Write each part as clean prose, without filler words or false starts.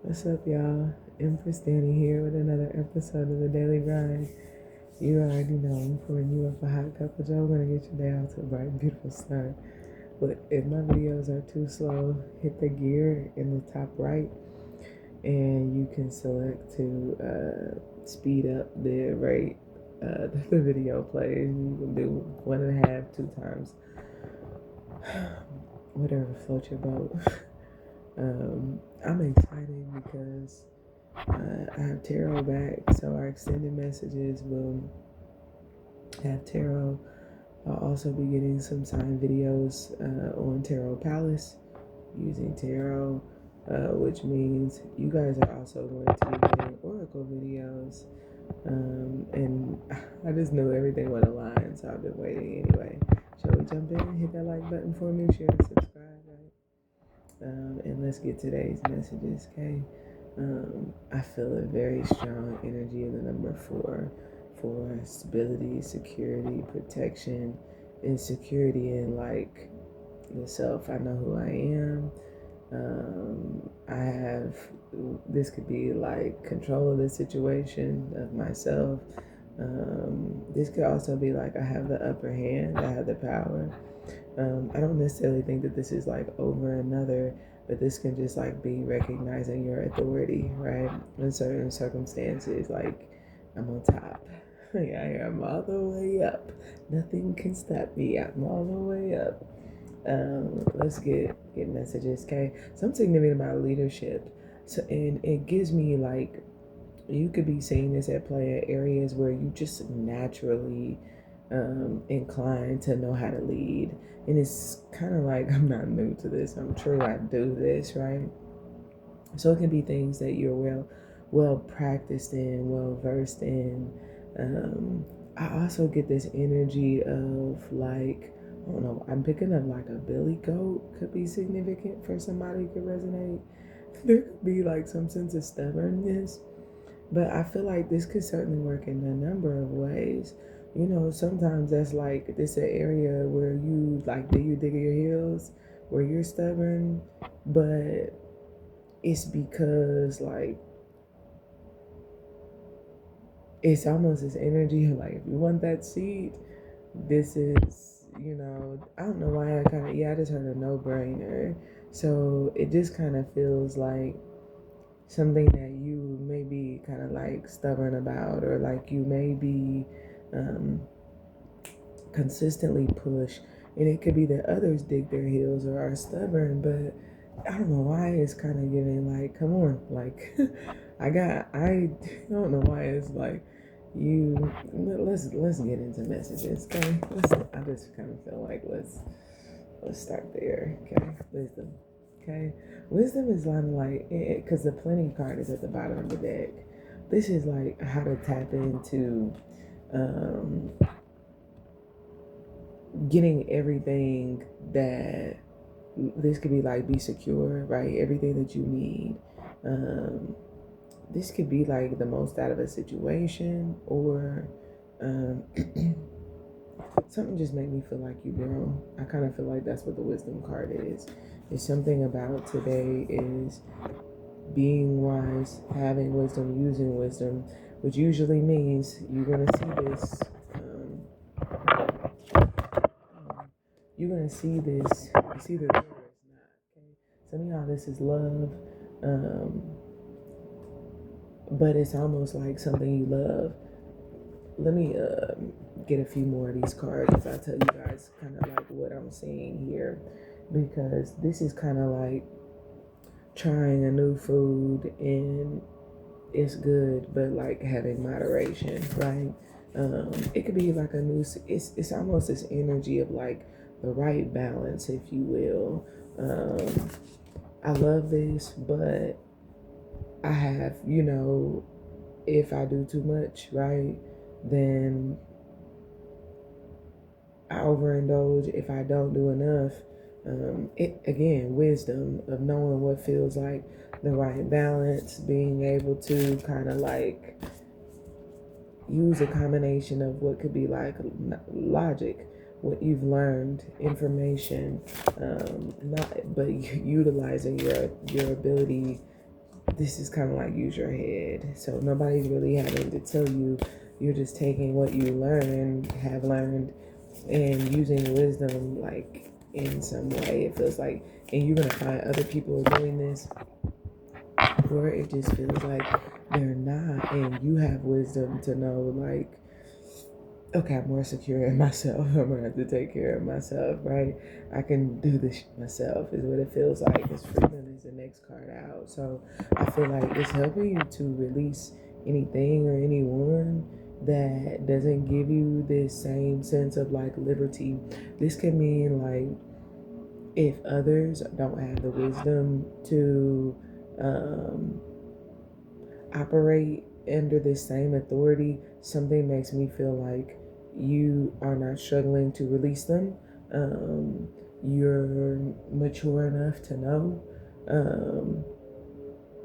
What's up, y'all? Empress Dannie here with another episode of the Daily Grind. You already know I'm pouring you up a hot cup of Joe. Gonna get your day out to a bright and beautiful start. But if my videos are too slow, hit the gear in the top right, and you can select to speed up the rate the video plays. You can do 1.5, 2 times, whatever floats your boat. I'm excited because I have tarot back, so our extended messages will have tarot. I'll also be getting some signed videos on Tarot Palace using tarot, which means you guys are also going to be getting oracle videos. And I just knew everything would align, so I've been waiting anyway. Shall we jump in? Hit that like button for me, share and subscribe, right? And let's get today's messages, okay? I feel a very strong energy in the number 4 for stability, security, protection, and security in like the self. I know who I am. I have, this could be like control of the situation of myself. This could also be like I have the upper hand, I have the power. I don't necessarily think that this is like over another, but this can just like be recognizing your authority, right? In certain circumstances, like I'm on top. Yeah, I am all the way up. Nothing can stop me. I'm all the way up. Let's get messages, okay? Something significant about leadership. So, and it gives me like, you could be seeing this at play at areas where you just naturally inclined to know how to lead. And it's kind of like, I'm not new to this. I'm sure I do this, right? So it can be things that you're well practiced in, well versed in. I also get this energy of like, I don't know, I'm picking up like a billy goat could be significant for somebody, could resonate. There could be like some sense of stubbornness, but I feel like this could certainly work in a number of ways. You know, sometimes that's like, this an area where you like, do you dig your heels, where you're stubborn, but it's because like, it's almost this energy of like, if you want that seat, this is, you know, I don't know why I just heard a no-brainer. So it just kind of feels like something that you may be kind of like stubborn about, or like you may be consistently push. And it could be that others dig their heels or are stubborn, but I don't know why it's kind of giving like, come on, like I don't know why it's like, you let's get into messages, okay? I just kind of feel like let's start there, okay? Wisdom, okay? Wisdom is like, because the plenty card is at the bottom of the deck. This is like how to tap into getting everything that, this could be like, be secure, right? Everything that you need. This could be like the most out of a situation, or something just made me feel like you grow. I kind of feel like that's what the wisdom card is. It's something about today is being wise, having wisdom, using wisdom, which usually means you're gonna see this. You're gonna see this. It's either there or it's not. Okay. Some of y'all, this is love, but it's almost like something you love. Let me get a few more of these cards as I tell you guys kind of like what I'm seeing here, because this is kind of like trying a new food, and it's good, but like having moderation, right? It could be like a new, it's almost this energy of like the right balance, if you will. I love this, but I have, you know, if I do too much, right, then I overindulge. If I don't do enough, it again, wisdom of knowing what feels like the right balance, being able to kind of like use a combination of what could be like logic, what you've learned, information, not but utilizing your ability this is kind of like use your head. So nobody's really having to tell you. You're just taking what you have learned, and using wisdom like in some way. It feels like, and you're gonna find other people doing this where it just feels like they're not, and you have wisdom to know like, okay, I'm more secure in myself. I'm gonna have to take care of myself, right? I can do this myself, is what it feels like. Because freedom is the next card out. So I feel like it's helping you to release anything or anyone that doesn't give you this same sense of like liberty. This can mean like if others don't have the wisdom to um, operate under this same authority, something makes me feel like you are not struggling to release them. Um, you're mature enough to know um,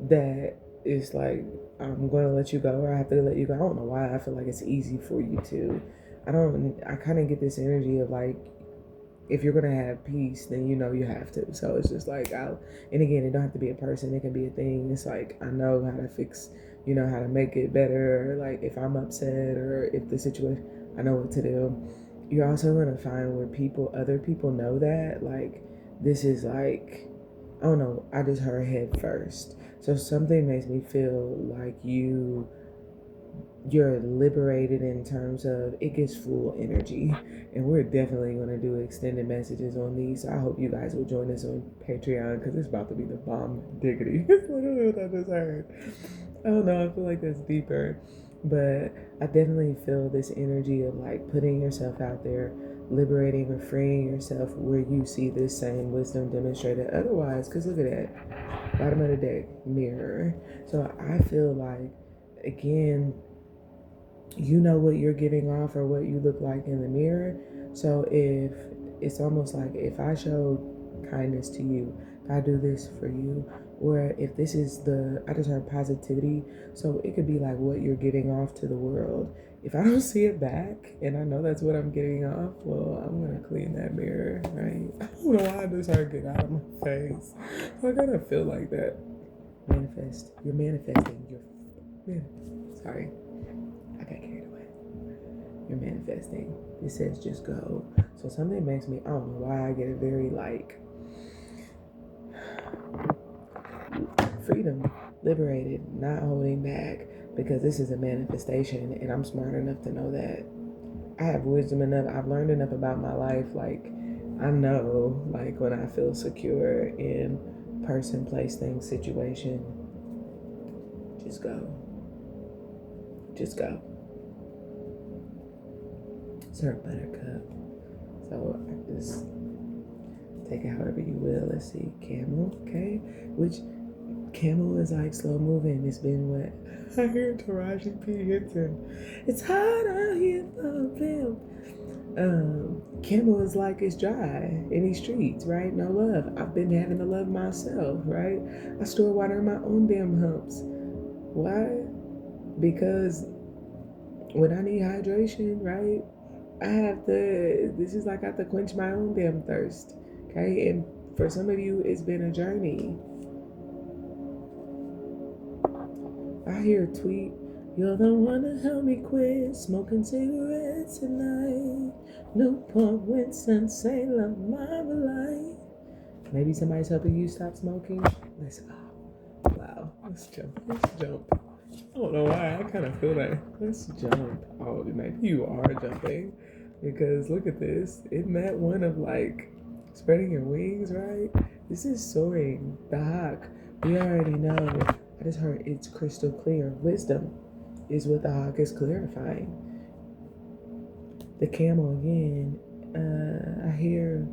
that it's like, I'm going to let you go, or I have to let you go. I don't know why I feel like it's easy for you to. I kind of get this energy of like, if you're gonna have peace, then you know you have to. So it's just like and again, it don't have to be a person, it can be a thing. It's like I know how to fix, how to make it better, or like if I'm upset or if the situation, I know what to do. You're also gonna find where other people know that, like, this is like, I don't know, I just heard head first. So something makes me feel like you're liberated in terms of it gets full energy, and we're definitely going to do extended messages on these. So I hope you guys will join us on Patreon, because it's about to be the bomb diggity. It's literally what I just heard. I don't know, I feel like that's deeper, but I definitely feel this energy of like putting yourself out there, liberating or freeing yourself where you see this same wisdom demonstrated otherwise. Because look at that, bottom of the deck, mirror. So I feel like, again, you know what you're giving off or what you look like in the mirror. So if it's almost like, if I show kindness to you, if I do this for you, or if this is I just heard positivity. So it could be like what you're giving off to the world. If I don't see it back and I know that's what I'm getting off, well, I'm going to clean that mirror, right? I don't know why I just heard get out of my face. I kind of feel like that. Manifest. You're manifesting. Sorry. I got carried away. You're manifesting. It says just go. So something makes me, I don't know why I get a very like freedom, liberated, not holding back, because this is a manifestation, and I'm smart enough to know that I have wisdom enough. I've learned enough about my life. Like, I know, like, when I feel secure in person, place, thing, situation, just go. Just go. Sir Buttercup. So I just take it however you will. Let's see, camel, okay? Which camel is like slow moving. It's been what I hear Taraji P. Henson. It's hard out here for them. Camel is like it's dry in these streets, right? No love. I've been having to love myself, right? I store water in my own damn humps. Why? Because when I need hydration, right? This is like I have to quench my own damn thirst. Okay. And for some of you, it's been a journey. I hear a tweet, you're the one to help me quit smoking cigarettes tonight. Newport, Winston, Salem, Marmalade. Maybe somebody's helping you stop smoking. Let's go. Wow. Let's jump. I don't know why. I kind of feel that. Let's jump. Oh, maybe you are jumping. Because look at this. Isn't that one of like spreading your wings, right? This is soaring. The hawk. We already know. I just heard it's crystal clear. Wisdom is what the hawk is clarifying. The camel again. I hear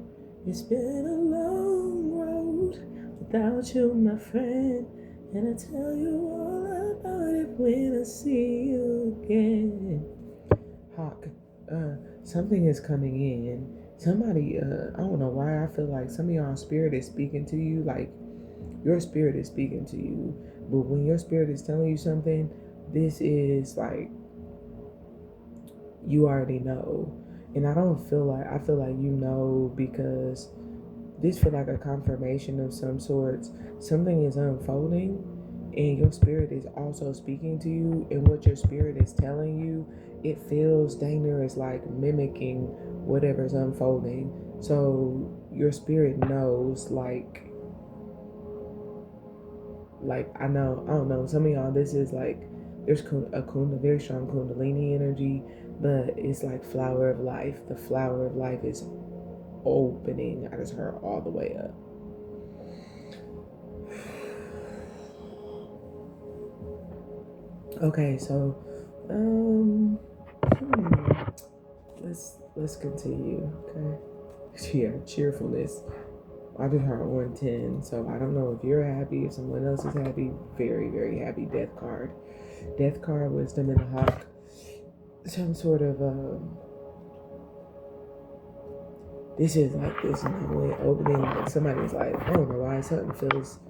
it's been a long road without you, my friend. And I tell you all about it when I see you again. Hawk, something is coming in. Somebody, I don't know why I feel like some of y'all spirit is speaking to you. Like, your spirit is speaking to you. But when your spirit is telling you something, this is like, you already know. And I feel like you know, because this feel like a confirmation of some sorts. Something is unfolding, and your spirit is also speaking to you, and what your spirit is telling you, it feels dang near is like mimicking whatever's unfolding. So your spirit knows, like I don't know, some of y'all, this is like, there's a very strong kundalini energy, but it's like flower of life. The flower of life is opening. I just heard all the way up. Okay, so let's continue. Okay. Yeah, cheerfulness. I just heard 110, so I don't know if you're happy, if someone else is happy. Very, very happy. Death card. Death card, wisdom in the hawk. Some sort of this is like this way opening. Like somebody's like, I don't know why something feels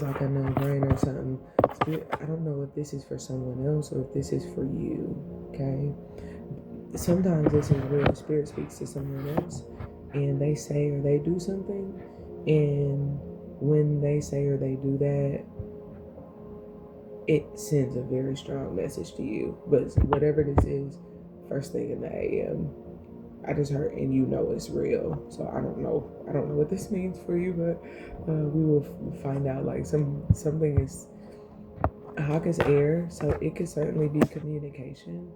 like a no-brainer or something. I don't know if this is for someone else or if this is for you. Okay. Sometimes this is where the spirit speaks to someone else, and they say or they do something, and when they say or they do that, it sends a very strong message to you. But whatever this is, first thing in the AM, I just heard, and you know it's real. So I don't know what this means for you, but we will find out. Like something is, hawk is air, so it could certainly be communication.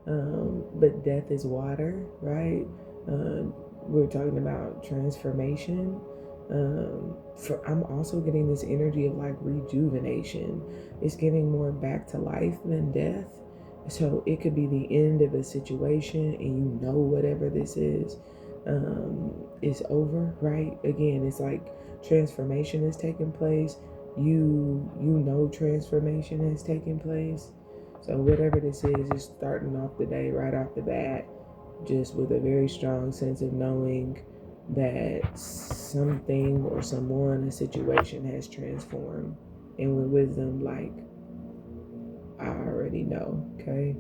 But death is water, right? We're talking about transformation. I'm also getting this energy of like rejuvenation. It's giving more back to life than death. So it could be the end of a situation, and you know whatever this is over, right? Again, it's like transformation is taking place. You know transformation is taking place. So whatever this is starting off the day right off the bat, just with a very strong sense of knowing that something or someone, a situation has transformed. And with wisdom, like, I already know, okay?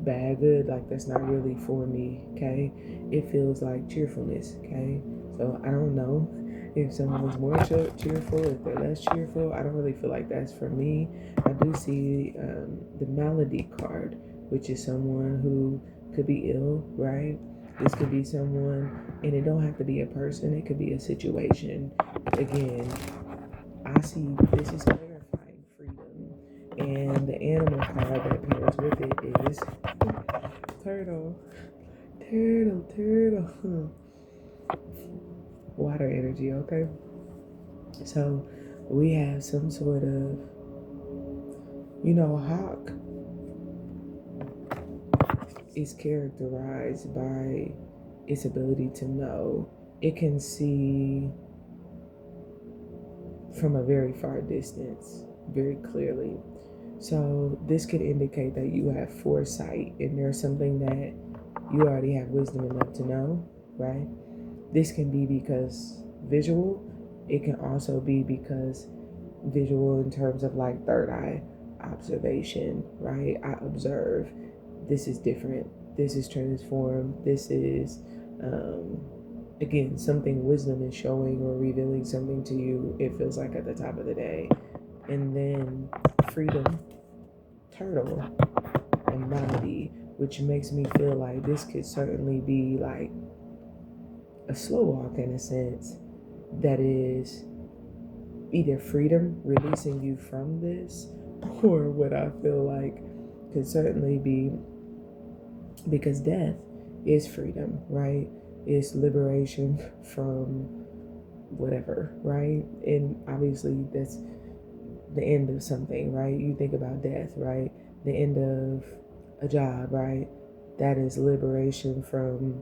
Bad, good, like that's not really for me, okay? It feels like cheerfulness, okay? So I don't know if someone's more cheerful, if they're less cheerful. I don't really feel like that's for me. I do see the malady card, which is someone who could be ill, right? This could be someone, and it don't have to be a person, it could be a situation. Again, I see this is clarifying freedom. And the animal card that pairs with it is turtle. Turtle. Water energy, okay? So we have some sort of, hawk is characterized by its ability to know. It can see from a very far distance, very clearly. So this could indicate that you have foresight, and there's something that you already have wisdom enough to know, right? This can be because visual. It can also be because visual in terms of like third eye observation, right? I observe. This is different. This is transformed. This is, again, something wisdom is showing or revealing something to you. It feels like at the top of the day. And then freedom, turtle, and melody, which makes me feel like this could certainly be like a slow walk in a sense, that is either freedom releasing you from this, or what I feel like could certainly be, because death is freedom, right? It's liberation from whatever, right? And obviously that's the end of something, right? You think about death, right? The end of a job, right? That is liberation from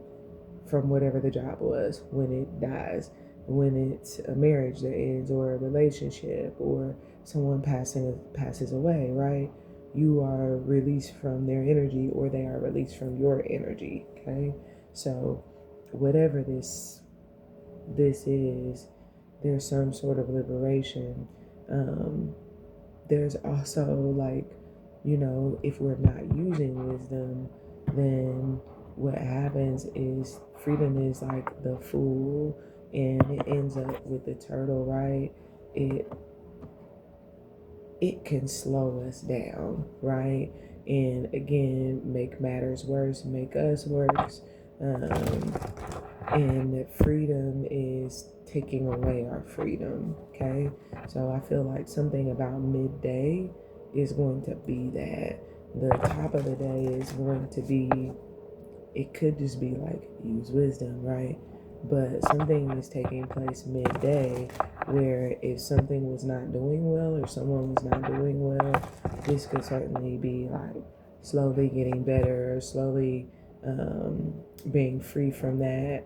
whatever the job was when it dies. When it's a marriage that ends, or a relationship, or someone passes away, right? You are released from their energy, or they are released from your energy, okay? So whatever this is, there's some sort of liberation. There's also like, if we're not using wisdom, then what happens is freedom is like the fool, and it ends up with the turtle, right? it can slow us down, right? And again, make matters worse, make us worse. And that freedom is taking away our freedom, okay? So I feel like something about midday is going to be that. The top of the day is going to be, it could just be like use wisdom, right? But something is taking place midday where if something was not doing well or someone was not doing well, this could certainly be like slowly getting better, slowly being free from that,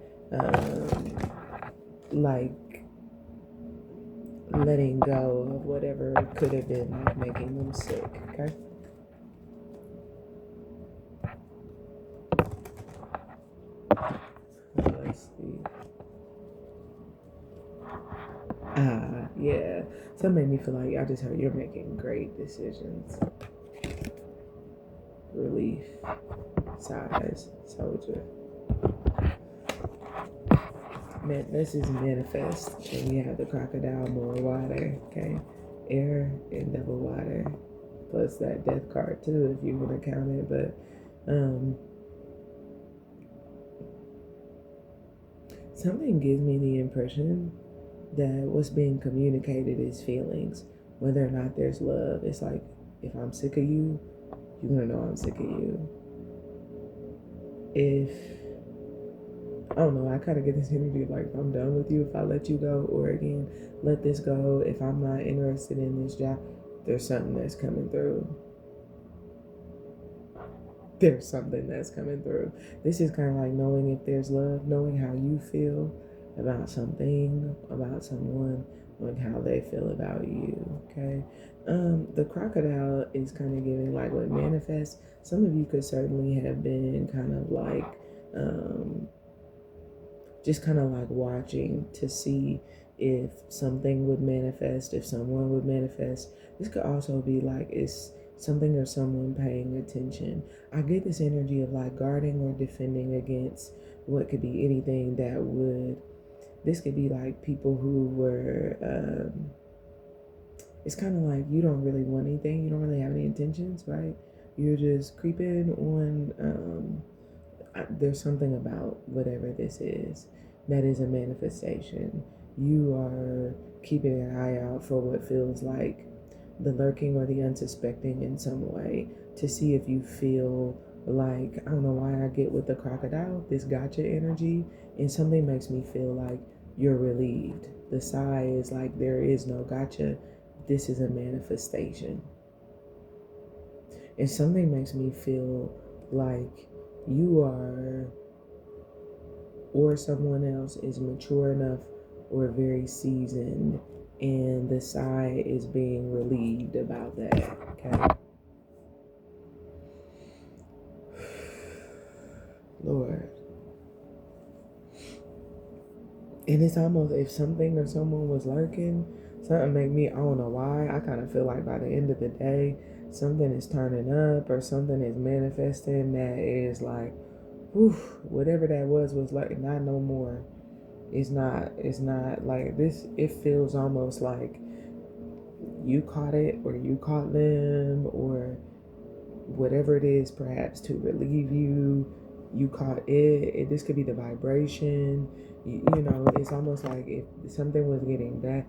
like letting go of whatever could have been like making them sick, okay? Let's see. Yeah. So it made me feel like I just heard you're making great decisions. Relief, size, soldier. Man, this is manifest. And we have the crocodile, more water, okay? Air and double water. Plus that death card too, if you want to count it. But something gives me the impression that what's being communicated is feelings, whether or not there's love. It's like, if I'm sick of you, you're gonna know I'm sick of you. If, I don't know, I kind of get this energy of like, I'm done with you if I let you go, or again, let this go. If I'm not interested in this job, there's something that's coming through. There's something that's coming through. This is kind of like knowing if there's love, knowing how you feel about something, about someone, knowing how they feel about you, okay? The crocodile is kind of giving like what manifests. Some of you could certainly have been kind of like, just kind of like watching to see if something would manifest, if someone would manifest. This could also be like, it's something or someone paying attention. I get this energy of like guarding or defending against what could be anything that would, this could be like people who were, it's kind of like you don't really want anything, you don't really have any intentions, right? You're just creeping on, there's something about whatever this is that is a manifestation. You are keeping an eye out for what feels like the lurking or the unsuspecting in some way to see if you feel like, I don't know why I get with the crocodile, this gotcha energy, and something makes me feel like you're relieved. The sigh is like, there is no gotcha. This is a manifestation. And something makes me feel like you are, or someone else is mature enough or very seasoned, and the sigh is being relieved about that, okay? Lord. And it's almost, if something or someone was lurking, something make me, I don't know why, I kind of feel like by the end of the day, something is turning up or something is manifesting that is like, whew, whatever that was like, not no more. It's not like this. It feels almost like you caught it or you caught them or whatever it is, perhaps to relieve you. You caught it. This could be the vibration. You know, it's almost like if something was getting bad.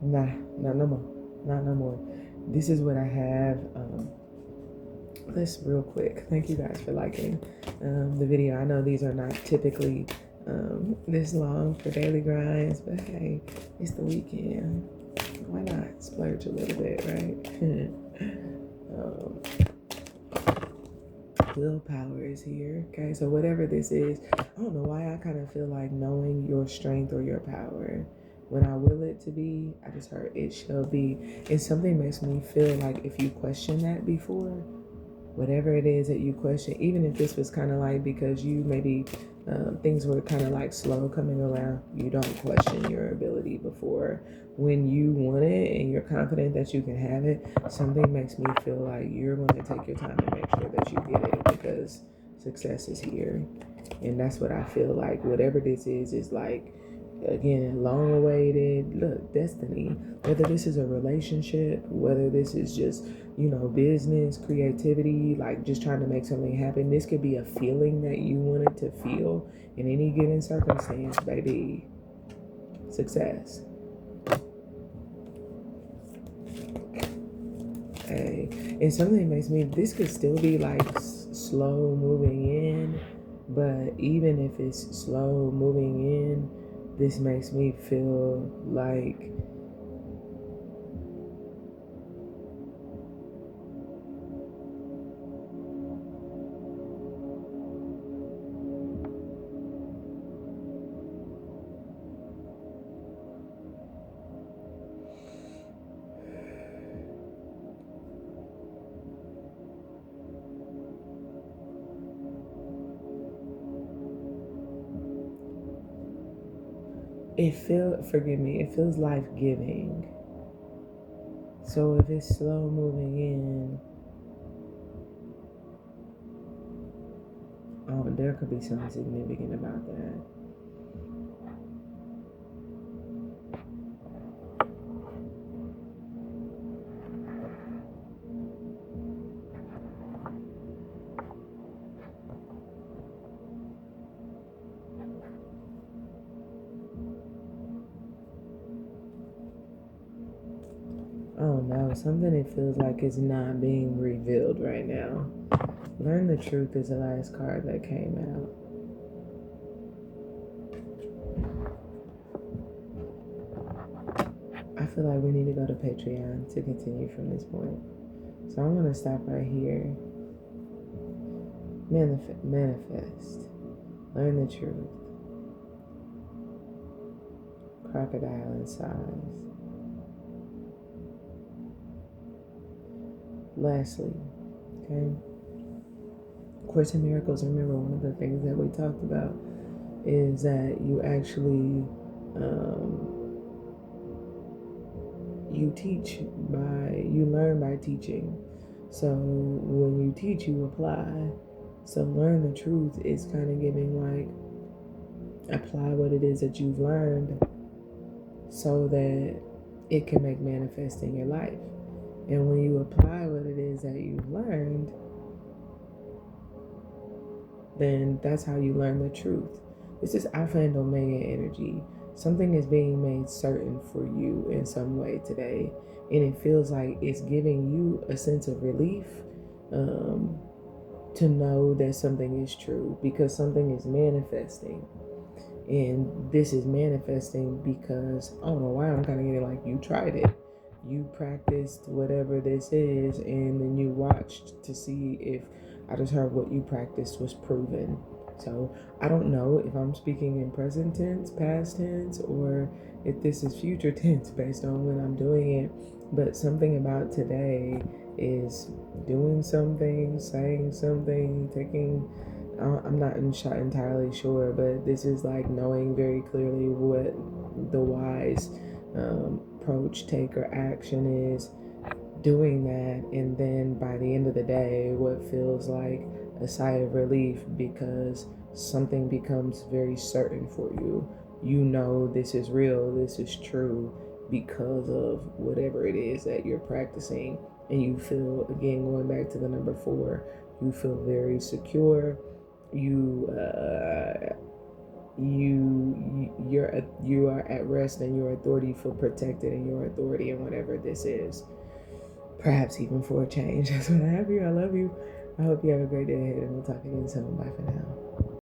Nah, not no more. Not no more. This is what I have. Let's real quick. Thank you guys for liking the video. I know these are not typically this long for daily grinds, but hey, it's the weekend. Why not splurge a little bit, right? Willpower is here. Okay, so whatever this is, I don't know why I kind of feel like knowing your strength or your power. When I will it to be, I just heard it shall be. And something makes me feel like if you question that before, whatever it is that you question, even if this was kind of like because you maybe things were kind of like slow coming around, you don't question your ability before. When you want it and you're confident that you can have it, something makes me feel like you're going to take your time and make sure that you get it because success is here. And that's what I feel like. Whatever this is like again, long awaited, look, destiny. Whether this is a relationship, whether this is just, business, creativity, like just trying to make something happen. This could be a feeling that you wanted to feel in any given circumstance, baby. Success. Hey, and something makes me, this could still be like slow moving in, but even if it's slow moving in, this makes me feel like it feels life-giving. So if it's slow moving in, there could be something significant about that. Oh no, something it feels like is not being revealed right now. Learn the truth is the last card that came out. I feel like we need to go to Patreon to continue from this point. So I'm going to stop right here. Manifest. Learn the truth. Crocodile in size. Lastly, okay? Course in Miracles, remember one of the things that we talked about is that you actually you learn by teaching. So when you teach, you apply. So learn the truth is kind of giving like, apply what it is that you've learned so that it can make manifest in your life. And when you apply what it is that you've learned, then that's how you learn the truth. This is Alpha and Omega energy. Something is being made certain for you in some way today. And it feels like it's giving you a sense of relief to know that something is true because something is manifesting. And this is manifesting because, I don't know why I'm kind of getting like you tried it. You practiced whatever this is, and then you watched to see if, I just heard what you practiced was proven. So I don't know if I'm speaking in present tense, past tense, or if this is future tense based on when I'm doing it. But something about today is doing something, saying something, taking, I'm not entirely sure, but this is like knowing very clearly what the wise approach, take, or action is, doing that, and then by the end of the day, what feels like a sigh of relief because something becomes very certain for you. You know this is real, this is true because of whatever it is that you're practicing, and you feel, again, going back to the number 4, you feel very secure. You are at rest in your authority. You feel protected in your authority and whatever this is. Perhaps even for a change. That's what I have here. I love you. I hope you have a great day ahead, and we'll talk again soon. Bye for now.